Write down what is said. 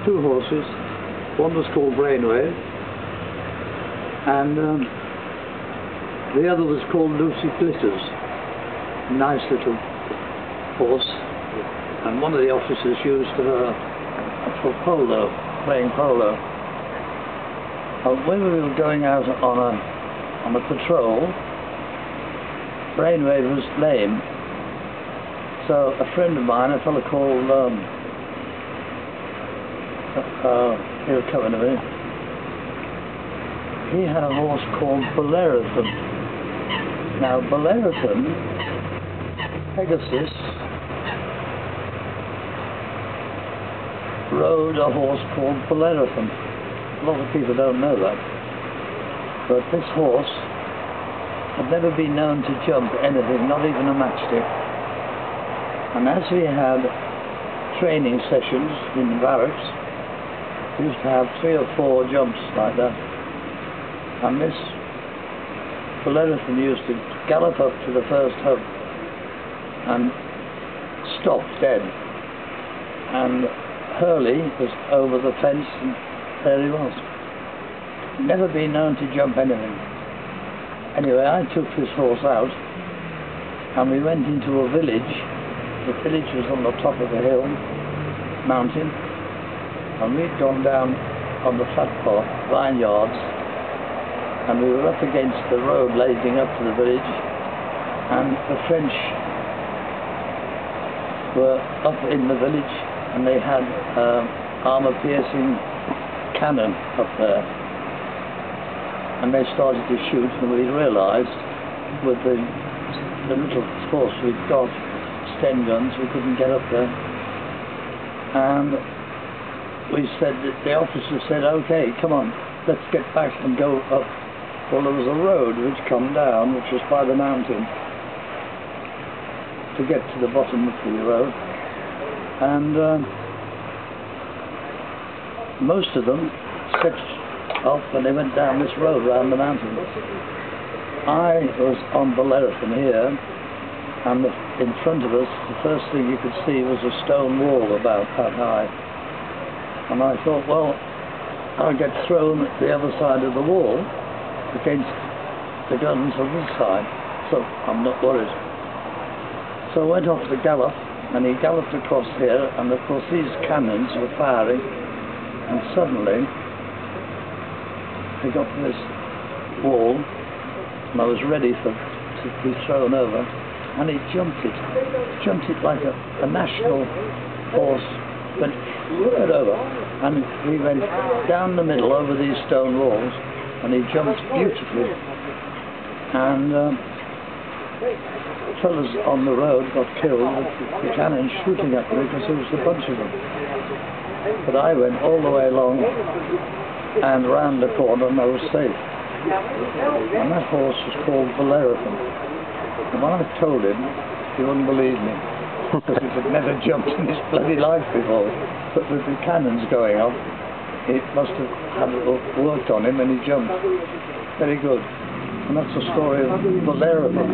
two horses. One was called Brainwave, and the other was called Lucy Glitters. Nice little horse, and one of the officers used her for polo, playing polo. When we were going out on a patrol, Brainwave was lame, so a friend of mine, a fellow called he'll come in a minute. He had a horse called Bellerophon. Now Bellerophon, Pegasus, rode a horse called Bellerophon. A lot of people don't know that. But this horse had never been known to jump anything, not even a matchstick. And as we had training sessions in the barracks, we used to have 3 or 4 jumps like that. And this Bellerophon used to gallop up to the first hub and stop dead. And Hurley was over the fence, and there he was. Never been known to jump anything. Anyway, I took this horse out, and we went into a village. The village was on the top of a hill, mountain, and we'd gone down on the flat part, vineyards, and we were up against the road leading up to the village, and the French were up in the village, and they had armour-piercing cannon up there, and they started to shoot, and we realised with the little force we'd got, Sten guns, we couldn't get up there, and we said, the officer said, okay, come on, let's get back and go up. Well, there was a road which come down, which was by the mountain, to get to the bottom of the road, and most of them set off and they went down this road round the mountain. I was on Bellerophon here, and in front of us, the first thing you could see was a stone wall about that high. And I thought, well, I'll get thrown at the other side of the wall against the guns on this side, so I'm not worried. So I went off the gallop, and he galloped across here, and of course these cannons were firing, and suddenly he got to this wall, and I was ready to be thrown over, and he jumped it like a national horse, went right over, and he went down the middle over these stone walls, and he jumped beautifully, and fellas on the road got killed with the cannon shooting at me because there was a bunch of them. But I went all the way along and round the corner, and I was safe. And that horse was called Bellerophon. And when I told him, he wouldn't believe me, because he had never jumped in his bloody life before. But with the cannons going off, it must have had worked on him, and he jumped. Very good. And that's the story of Bellerophon.